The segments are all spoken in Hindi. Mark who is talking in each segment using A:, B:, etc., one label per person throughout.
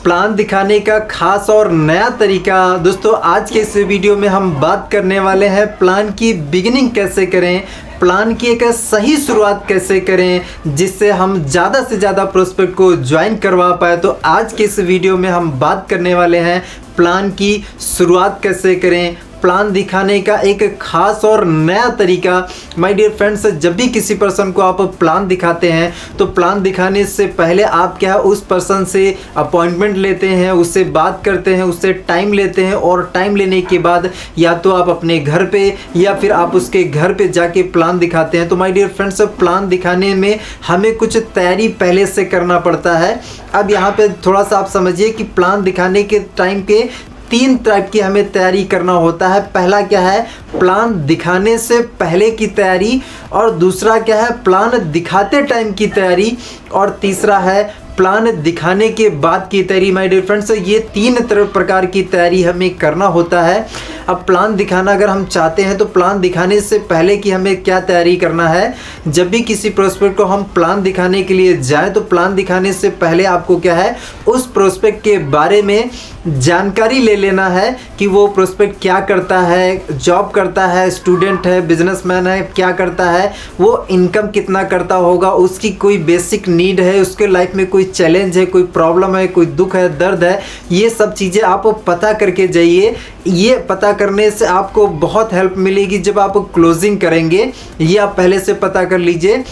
A: प्लान दिखाने का खास और नया तरीका। दोस्तों आज के इस वीडियो में हम बात करने वाले हैं प्लान की बिगिनिंग कैसे करें, प्लान की एक सही शुरुआत कैसे करें जिससे हम ज़्यादा से ज़्यादा प्रोस्पेक्ट को ज्वाइन करवा पाए। तो आज के इस वीडियो में हम बात करने वाले हैं प्लान की शुरुआत कैसे करें, प्लान दिखाने का एक खास और नया तरीका। माय डियर फ्रेंड्स, जब भी किसी पर्सन को आप प्लान दिखाते हैं तो प्लान दिखाने से पहले आप क्या उस पर्सन से अपॉइंटमेंट लेते हैं, उससे बात करते हैं, उससे टाइम लेते हैं और टाइम लेने के बाद या तो आप अपने घर पे या फिर आप उसके घर पे जाके प्लान दिखाते हैं। तो माय डियर फ्रेंड्स, प्लान दिखाने में हमें कुछ तैयारी पहले से करना पड़ता है। अब यहाँ पे थोड़ा सा आप समझिए कि प्लान दिखाने के टाइम पे 3 टाइप की हमें तैयारी करना होता है। पहला क्या है, प्लान दिखाने से पहले की तैयारी, और दूसरा क्या है, प्लान दिखाते टाइम की तैयारी, और तीसरा है प्लान दिखाने के बाद की तैयारी। माय डियर फ्रेंड्स, ये 3 प्रकार की तैयारी हमें करना होता है। अब प्लान दिखाना अगर हम चाहते हैं तो प्लान दिखाने से पहले की हमें क्या तैयारी करना है। जब भी किसी प्रोस्पेक्ट को हम प्लान दिखाने के लिए जाएं तो प्लान दिखाने से पहले आपको क्या है, उस प्रोस्पेक्ट के बारे में जानकारी ले लेना है कि वो प्रोस्पेक्ट क्या करता है, जॉब करता है, स्टूडेंट है, बिजनेसमैन है, क्या करता है, वो इनकम कितना करता होगा, उसकी कोई बेसिक नीड है, उसके लाइफ में कोई चैलेंज है, कोई प्रॉब्लम है, कोई दुख है, दर्द है, ये सब चीज़ें आप पता करके जाइए। ये पता करने से आपको बहुत हेल्प मिलेगी जब आप क्लोजिंग करेंगे। ये आप पहले से पता कर लीजिए।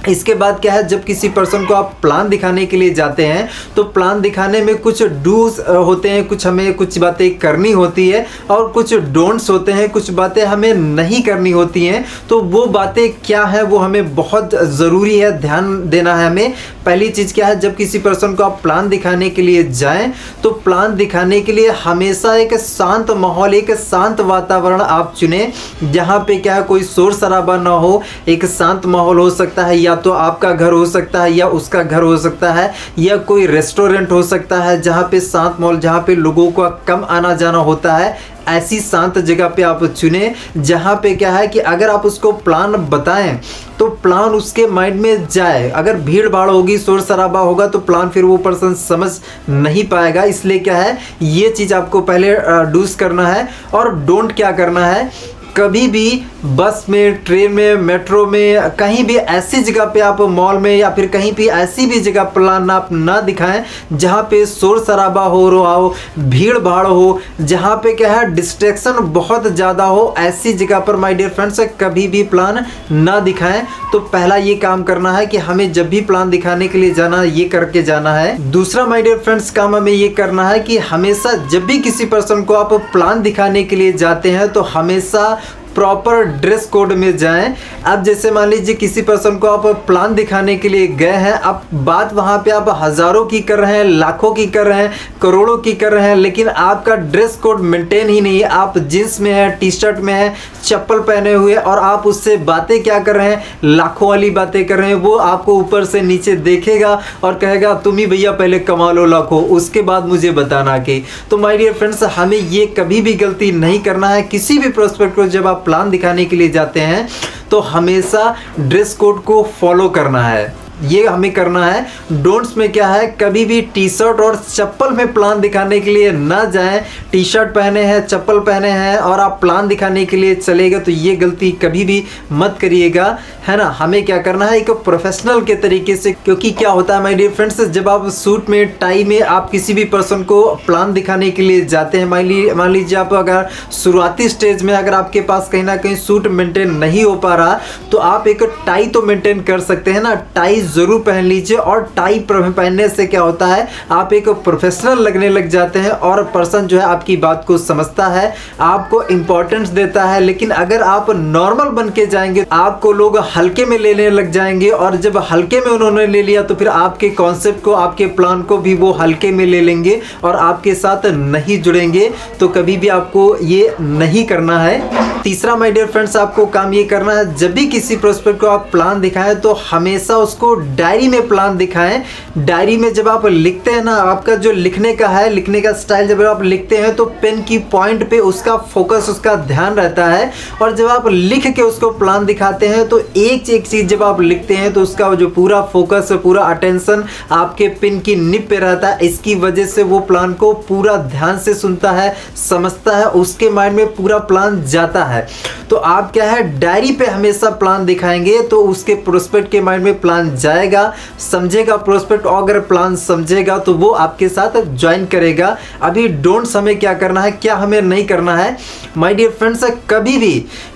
A: इसके बाद क्या है, जब किसी पर्सन को आप प्लान दिखाने के लिए जाते हैं तो प्लान दिखाने में कुछ डूज होते हैं, कुछ हमें कुछ बातें करनी होती है और कुछ डोंट्स होते हैं, कुछ बातें हमें नहीं करनी होती हैं। तो वो बातें क्या है वो हमें बहुत ज़रूरी है, ध्यान देना है हमें। पहली चीज़ क्या है, जब किसी पर्सन को आप प्लान दिखाने के लिए जाएं तो प्लान दिखाने के लिए हमेशा एक शांत माहौल, एक शांत वातावरण आप चुनें जहाँ पे क्या है, कोई शोर शराबा ना हो। एक शांत माहौल हो सकता है, या तो आपका घर हो सकता है या उसका घर हो सकता है, या कोई रेस्टोरेंट हो सकता है जहाँ पे शांत माहौल, जहाँ पे लोगों का कम आना जाना होता है। ऐसी शांत जगह पे आप चुने जहाँ पे क्या है कि अगर आप उसको प्लान बताएं तो प्लान उसके माइंड में जाए। अगर भीड़ भाड़ होगी, शोर शराबा होगा तो प्लान फिर वो पर्सन समझ नहीं पाएगा। इसलिए क्या है, ये चीज़ आपको पहले डूज करना है। और डोंट क्या करना है, कभी भी बस में, ट्रेन में, मेट्रो में, कहीं भी ऐसी जगह पे आप, मॉल में या फिर कहीं भी ऐसी भी जगह प्लान आप ना दिखाएं जहाँ पे शोर शराबा हो रहा हो, भीड़ भाड़ हो, जहाँ पे क्या है डिस्ट्रैक्शन बहुत ज़्यादा हो। ऐसी जगह पर माय डियर फ्रेंड्स कभी भी प्लान ना दिखाएं। तो पहला ये काम करना है कि हमें जब भी प्लान दिखाने के लिए जाना है ये करके जाना है। दूसरा माय डियर फ्रेंड्स काम हमें ये करना है कि हमेशा जब भी किसी पर्सन को आप प्लान दिखाने के लिए जाते हैं तो हमेशा प्रॉपर ड्रेस कोड में जाएं। अब जैसे मान लीजिए किसी पर्सन को आप प्लान दिखाने के लिए गए हैं, अब बात वहाँ पे आप हज़ारों की कर रहे हैं, लाखों की कर रहे हैं, करोड़ों की कर रहे हैं, लेकिन आपका ड्रेस कोड मेंटेन ही नहीं है। आप जींस में है, टी शर्ट में है, चप्पल पहने हुए, और आप उससे बातें क्या कर रहे हैं, लाखों वाली बातें कर रहे हैं। वो आपको ऊपर से नीचे देखेगा और कहेगा तुम ही भैया पहले कमा लो लाखों, उसके बाद मुझे बताना कि। तो माय डियर फ्रेंड्स, हमें ये कभी भी गलती नहीं करना है। किसी भी प्रोस्पेक्ट को जब आप प्लान दिखाने के लिए जाते हैं तो हमेशा ड्रेस कोड को फॉलो करना है, ये हमें करना है। डोंट्स में क्या है, कभी भी टी शर्ट और चप्पल में प्लान दिखाने के लिए ना जाएं। टी शर्ट पहने हैं, चप्पल पहने हैं और आप प्लान दिखाने के लिए चले गए तो ये गलती कभी भी मत करिएगा, है ना। हमें क्या करना है, एक प्रोफेशनल के तरीके से। क्योंकि क्या होता है माय डियर फ्रेंड्स, जब आप सूट में, टाई में आप किसी भी पर्सन को प्लान दिखाने के लिए जाते हैं, मान लीजिए आप अगर शुरुआती स्टेज में अगर आपके पास कहीं ना कहीं सूट मेंटेन नहीं हो पा रहा तो आप एक टाई तो मेंटेन कर सकते हैं ना। टाई जरूर पहन लीजिए, और टाई पहनने से क्या होता है, आप एक प्रोफेशनल लगने लग जाते हैं और पर्सन जो है आपकी बात को समझता है, आपको इंपॉर्टेंस देता है। लेकिन अगर आप नॉर्मल बन के जाएंगे आपको लोग हल्के में लेने लग जाएंगे, और जब हल्के में उन्होंने ले लिया तो फिर आपके कॉन्सेप्ट को, आपके प्लान को भी वो हल्के में ले लेंगे और आपके साथ नहीं जुड़ेंगे। तो कभी भी आपको ये नहीं करना है। तीसरा माय डियर फ्रेंड्स, आपको काम ये करना है, जब भी किसी प्रोस्पेक्ट को आप प्लान दिखाएं तो हमेशा उसको डायरी में प्लान दिखाएं। डायरी में जब आप लिखते हैं ना, आपका जो लिखने का है, लिखने का स्टाइल, जब आप लिखते हैं तो पेन की पॉइंट पे उसका फोकस, उसका ध्यान रहता है। और जब आप लिख के उसको प्लान दिखाते हैं तो एक चीज़ जब आप लिखते हैं तो उसका जो पूरा फोकस, पूरा अटेंशन आपके पेन की निब पे रहता है। इसकी वजह से वो प्लान को पूरा ध्यान से सुनता है, समझता है, उसके माइंड में पूरा प्लान जाता है। तो आप क्या है, डायरी पे हमेशा प्लान दिखाएंगे तो उसके प्रोस्पेक्ट के माइंड में प्लान जाएगा, समझेगा प्रोस्पेक्ट, और अगर प्लान समझेगा तो वो आपके साथ ज्वाइन करेगा। अभी डोंट्स हमें क्या करना है, क्या हमें नहीं करना है माय डियर फ्रेंड्स,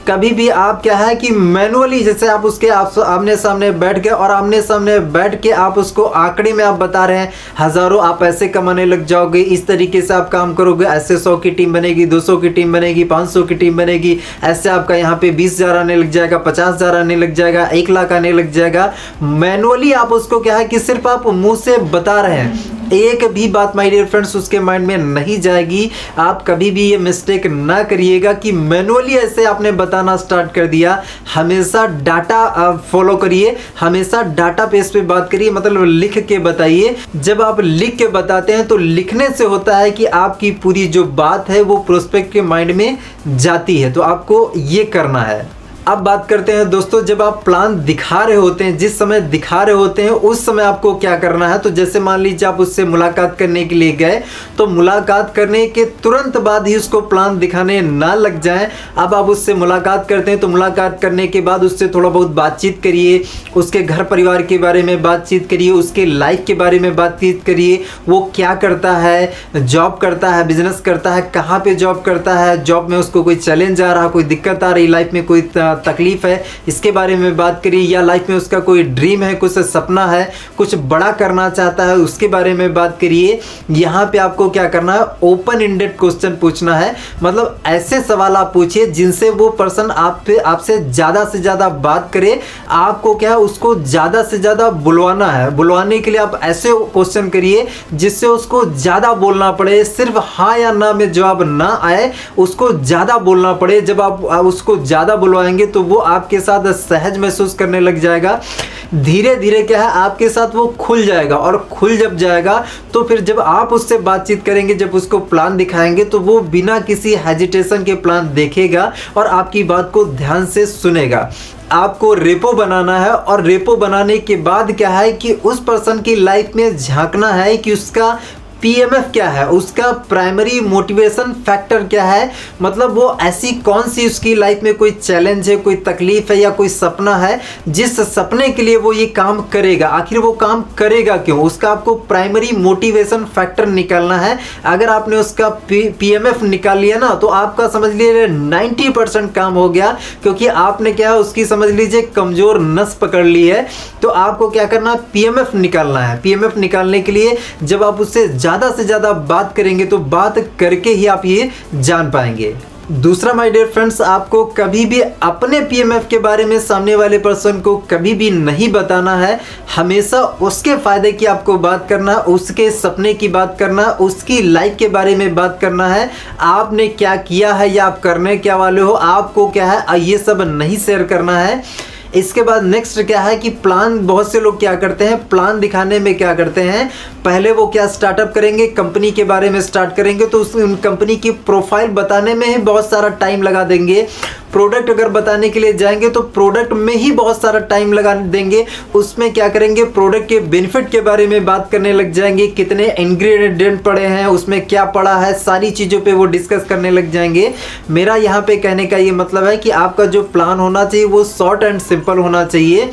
A: कभी भी आप क्या है कि मैनुअली, जैसे आप उसके आमने सामने बैठ गए और आमने सामने बैठ के आप उसको आंकड़े में आप बता रहे हैं हज़ारों आप ऐसे कमाने लग जाओगे, इस तरीके से आप काम करोगे, ऐसे 100 की टीम बनेगी, 200 की टीम बनेगी, 500 की टीम बनेगी, ऐसे आपका यहाँ पे 20,000 आने लग जाएगा, 50,000 आने लग जाएगा, 1 लाख आने लग जाएगा। मैनुअली आप उसको क्या है कि सिर्फ आप मुंह से बता रहे हैं, एक भी बात माय डियर फ्रेंड्स उसके माइंड में नहीं जाएगी। आप कभी भी ये मिस्टेक ना करिएगा कि मैनुअली ऐसे आपने बताना स्टार्ट कर दिया। हमेशा डाटा फॉलो करिए, हमेशा डाटा बेस पे बात करिए, मतलब लिख के बताइए। जब आप लिख के बताते हैं तो लिखने से होता है कि आपकी पूरी जो बात है वो प्रोस्पेक्ट के माइंड में जाती है। तो आपको ये करना है। अब बात करते हैं दोस्तों, जब आप प्लान दिखा रहे होते हैं, जिस समय दिखा रहे होते हैं उस समय आपको क्या करना है। तो जैसे मान लीजिए आप उससे मुलाकात करने के लिए गए, तो मुलाकात करने के तुरंत बाद ही उसको प्लान दिखाने ना लग जाएं। अब आप उससे मुलाकात करते हैं तो मुलाकात करने के बाद उससे थोड़ा बहुत बातचीत करिए, उसके घर परिवार के बारे में बातचीत करिए, उसके लाइफ के बारे में बातचीत करिए, वो क्या करता है, जॉब करता है, बिजनेस करता है, कहाँ पे जॉब करता है, जॉब में उसको कोई चैलेंज आ रहा, कोई दिक्कत आ रही, लाइफ में कोई तकलीफ है, इसके बारे में बात करिए। या लाइफ में उसका कोई ड्रीम है, कुछ सपना है, कुछ बड़ा करना चाहता है, उसके बारे में बात करिए। यहाँ पे आपको क्या करना है, ओपन एंडेड क्वेश्चन पूछना है, मतलब ऐसे सवाल आप पूछिए जिनसे वो पर्सन आपसे ज़्यादा से ज़्यादा बात करे। आपको क्या है, उसको ज़्यादा से ज़्यादा बुलवाना है। बुलवाने के लिए आप ऐसे क्वेश्चन करिए जिससे उसको ज़्यादा बोलना पड़े, सिर्फ हाँ या ना में जवाब ना आए, उसको ज़्यादा बोलना पड़े। जब आप उसको ज़्यादा बुलवाएंगे तो वो आपके साथ सहज महसूस करने लग जाएगा। धीरे धीरे क्या है, आपके साथ वो खुल जाएगा, और खुल जब जाएगा तो फिर जब आप उससे बातचीत करेंगे, जब उसको प्लान दिखाएंगे तो वो बिना किसी हेजिटेशन के प्लान देखेगा और आपकी बात को ध्यान से सुनेगा। आपको रेपो बनाना है, और रेपो बनाने के बाद क्या है कि उस पर्सन की लाइफ में झांकना है कि उसका PMF क्या है, उसका प्राइमरी मोटिवेशन फैक्टर क्या है। मतलब वो ऐसी कौन सी उसकी लाइफ में कोई चैलेंज है, कोई तकलीफ है या कोई सपना है जिस सपने के लिए वो ये काम करेगा। आखिर वो काम करेगा क्यों, उसका आपको प्राइमरी मोटिवेशन फैक्टर निकालना है। अगर आपने उसका PMF निकाल लिया ना तो आपका समझ लीजिए 90% काम हो गया, क्योंकि आपने क्या है, उसकी समझ लीजिए कमजोर नस पकड़ ली है। तो आपको क्या करना है, PMF निकालना है। PMF निकालने के लिए जब आप उससे ज़्यादा से ज़्यादा बात करेंगे तो बात करके ही आप ये जान पाएंगे। दूसरा माय डियर फ्रेंड्स, आपको कभी भी अपने PMF के बारे में सामने वाले पर्सन को कभी भी नहीं बताना है। हमेशा उसके फ़ायदे की आपको बात करना, उसके सपने की बात करना, उसकी लाइफ के बारे में बात करना है। आपने क्या किया है या आप करने क्या वाले हो, आपको क्या है, ये सब नहीं शेयर करना है। इसके बाद नेक्स्ट क्या है कि प्लान, बहुत से लोग क्या करते हैं, प्लान दिखाने में क्या करते हैं, पहले वो क्या स्टार्टअप करेंगे, कंपनी के बारे में स्टार्ट करेंगे तो उन कंपनी की प्रोफाइल बताने में ही बहुत सारा टाइम लगा देंगे। प्रोडक्ट अगर बताने के लिए जाएंगे तो प्रोडक्ट में ही बहुत सारा टाइम लगा देंगे। उसमें क्या करेंगे, प्रोडक्ट के बेनिफिट के बारे में बात करने लग जाएंगे, कितने इंग्रेडिएंट पड़े हैं, उसमें क्या पड़ा है, सारी चीज़ों पे वो डिस्कस करने लग जाएंगे। मेरा यहाँ पे कहने का ये मतलब है कि आपका जो प्लान होना चाहिए वो शॉर्ट एंड सिंपल होना चाहिए।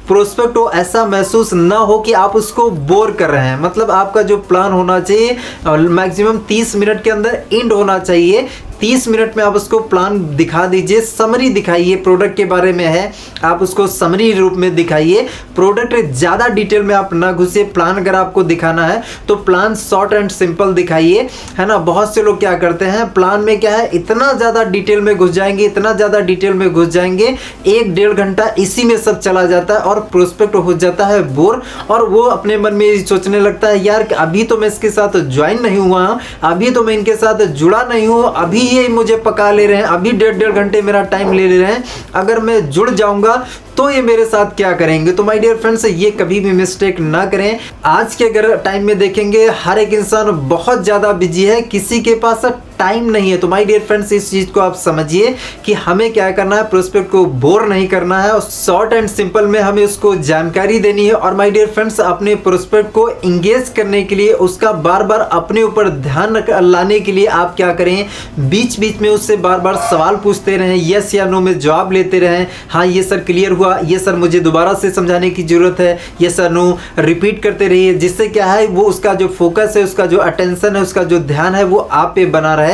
A: प्रोस्पेक्ट हो ऐसा महसूस ना हो कि आप उसको बोर कर रहे हैं। मतलब आपका जो प्लान होना चाहिए मैक्सिमम 30 मिनट के अंदर एंड होना चाहिए। 30 मिनट में आप उसको प्लान दिखा दीजिए, समरी दिखाइए, प्रोडक्ट के बारे में है आप उसको समरी रूप में दिखाइए। प्रोडक्ट ज़्यादा डिटेल में आप ना घुसिए। प्लान अगर आपको दिखाना है तो प्लान शॉर्ट एंड सिंपल दिखाइए, है ना। बहुत से लोग क्या करते हैं, प्लान में क्या है, इतना ज़्यादा डिटेल में घुस जाएंगे, इतना ज़्यादा डिटेल में घुस जाएंगे, 1-1.5 घंटा इसी में सब चला जाता है और प्रोस्पेक्ट हो जाता है बोर। और वो अपने मन में सोचने लगता है, यार अभी तो मैं इसके साथ ज्वाइन नहीं हुआ हूँ, अभी तो मैं इनके साथ जुड़ा नहीं हूँ, अभी ये मुझे पका ले रहे हैं, अभी 1.5 घंटे मेरा टाइम ले रहे हैं, अगर मैं जुड़ जाऊंगा तो ये मेरे साथ क्या करेंगे। तो माय डियर फ्रेंड्स, ये कभी भी मिस्टेक ना करें। आज के अगर टाइम में देखेंगे, हर एक इंसान बहुत ज़्यादा बिजी है, किसी के पास टाइम नहीं है। तो माय डियर फ्रेंड्स, इस चीज़ को आप समझिए कि हमें क्या करना है, प्रोस्पेक्ट को बोर नहीं करना है और शॉर्ट एंड सिंपल में हमें उसको जानकारी देनी है। और माय डियर फ्रेंड्स, अपने प्रोस्पेक्ट को इंगेज करने के लिए, उसका बार बार अपने ऊपर ध्यान लाने के लिए आप क्या करें, बीच बीच में उससे बार बार सवाल पूछते रहें, यस या नो में जवाब लेते रहें। हाँ ये सर क्लियर हुआ, ये सर मुझे दोबारा से समझाने की जरूरत है, ये सर नो रिपीट करते रहिए, जिससे क्या है वो उसका जो फोकस है, उसका जो अटेंशन है, उसका जो ध्यान है वो आप पे बना रहे।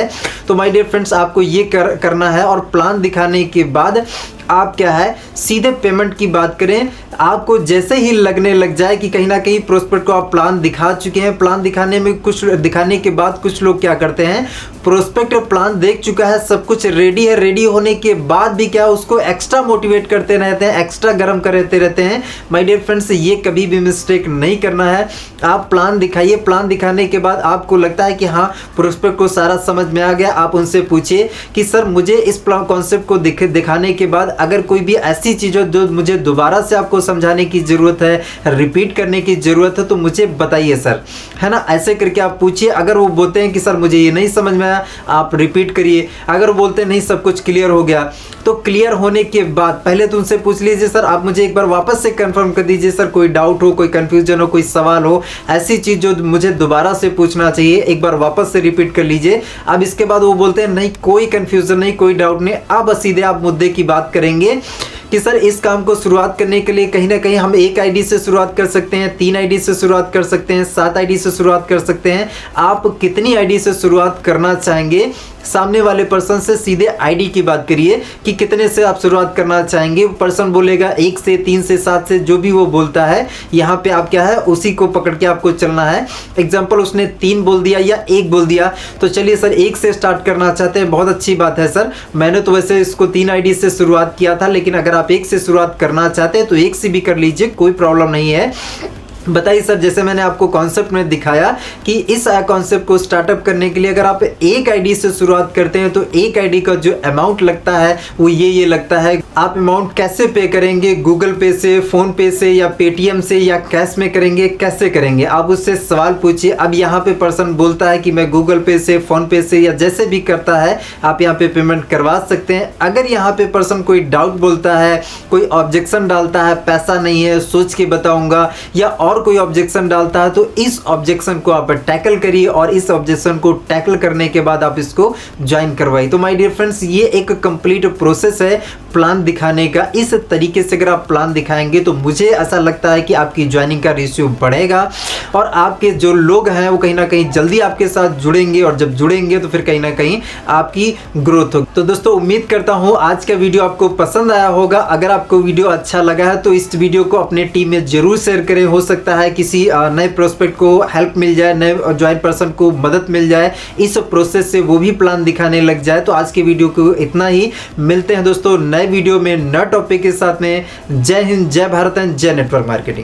A: तो माय डियर फ्रेंड्स, आपको ये करना है। और प्लान दिखाने के बाद आप क्या है, सीधे पेमेंट की बात करें। आपको जैसे ही लगने लग जाए कि कहीं ना कहीं प्रोस्पेक्ट को आप प्लान दिखा चुके हैं, प्लान दिखाने के बाद कुछ लोग क्या करते हैं, प्रोस्पेक्ट प्लान देख चुका है, सब कुछ रेडी है, रेडी होने के बाद भी क्या उसको एक्स्ट्रा मोटिवेट करते रहते हैं, एक्स्ट्रा गर्म करते रहते हैं। माय डियर फ्रेंड्स, ये कभी भी मिस्टेक नहीं करना है। आप प्लान दिखाइए, प्लान दिखाने के बाद आपको लगता है कि हाँ प्रोस्पेक्ट को सारा समझ में आ गया, आप उनसे पूछिए कि सर मुझे इस कॉन्सेप्ट को दिखाने के बाद अगर कोई भी ऐसी चीज़ हो जो मुझे दोबारा से आपको समझाने की ज़रूरत है, रिपीट करने की ज़रूरत है, तो मुझे बताइए सर, है ना। ऐसे करके आप पूछिए। अगर वो बोलते हैं कि सर मुझे ये नहीं समझ में आया, आप रिपीट करिए। अगर वो बोलते हैं नहीं सब कुछ क्लियर हो गया, तो क्लियर होने के बाद पहले तो उनसे पूछ लीजिए सर आप मुझे एक बार वापस से कंफर्म कर दीजिए, सर कोई डाउट हो, कोई कंफ्यूजन हो, कोई सवाल हो, ऐसी चीज़ जो मुझे दोबारा से पूछना चाहिए, एक बार वापस से रिपीट कर लीजिए। अब इसके बाद वो बोलते हैं नहीं कोई कंफ्यूजन नहीं, कोई डाउट नहीं, अब सीधे आप मुद्दे की बात करेंगे कि सर इस काम को शुरुआत करने के लिए कहीं ना कहीं हम 1 आईडी से शुरुआत कर सकते हैं, 3 आईडी से शुरुआत कर सकते हैं, 7 आईडी से शुरुआत कर सकते हैं। आप कितनी आईडी से शुरुआत करना चाहेंगे, सामने वाले पर्सन से सीधे आईडी की बात करिए कि कितने से आप शुरुआत करना चाहेंगे। पर्सन बोलेगा 1 से 3 से 7 से, जो भी वो बोलता है यहाँ पे आप क्या है उसी को पकड़ के आपको चलना है। एग्जाम्पल उसने 3 बोल दिया या 1 बोल दिया, तो चलिए सर 1 से स्टार्ट करना चाहते हैं, बहुत अच्छी बात है सर, मैंने तो वैसे इसको 3 आईडी से शुरुआत किया था, लेकिन अगर आप 1 से शुरुआत करना चाहते हैं तो 1 से भी कर लीजिए, कोई प्रॉब्लम नहीं है। बताइए सर, जैसे मैंने आपको कॉन्सेप्ट में दिखाया कि इस कॉन्सेप्ट को स्टार्टअप करने के लिए अगर आप 1 आईडी से शुरुआत करते हैं तो 1 आईडी का जो अमाउंट लगता है वो ये लगता है। आप अमाउंट कैसे पे करेंगे, गूगल पे से, फोन पे से या पेटीएम से या कैश में करेंगे, कैसे करेंगे, आप उससे सवाल पूछिए। अब यहाँ पे पर्सन बोलता है कि मैं गूगल पे से, फोन पे से या जैसे भी करता है आप यहाँ पे पेमेंट करवा सकते हैं। अगर यहाँ पे पर्सन कोई डाउट बोलता है, कोई ऑब्जेक्शन डालता है, पैसा नहीं है सोच के बताऊंगा, या और कोई ऑब्जेक्शन डालता है, तो इस ऑब्जेक्शन को आप टैकल करिए और इस ऑब्जेक्शन को टैकल करने के बाद आप इसको ज्वाइन करवाइए। तो माय डियर फ्रेंड्स, ये एक कंप्लीट प्रोसेस है प्लान दिखाने का। इस तरीके से अगर आप प्लान दिखाएंगे तो मुझे ऐसा लगता है कि आपकी ज्वाइनिंग का रेशियो बढ़ेगा और आपके जो लोग हैं वो कहीं ना कहीं जल्दी आपके साथ जुड़ेंगे, और जब जुड़ेंगे तो फिर कहीं ना कहीं आपकी ग्रोथ होगी। तो दोस्तों, उम्मीद करता हूँ आज का वीडियो आपको पसंद आया होगा। अगर आपको वीडियो अच्छा लगा है तो इस वीडियो को अपने टीम में जरूर शेयर करें। हो सकता है किसी नए प्रोस्पेक्ट को हेल्प मिल जाए, नए ज्वाइन पर्सन को मदद मिल जाए, इस प्रोसेस से वो भी प्लान दिखाने लग जाए। तो आज के वीडियो को इतना ही, मिलते हैं दोस्तों नए वीडियो में नए टॉपिक के साथ में। जय हिंद, जय भारत एंड जय नेटवर्क मार्केटिंग।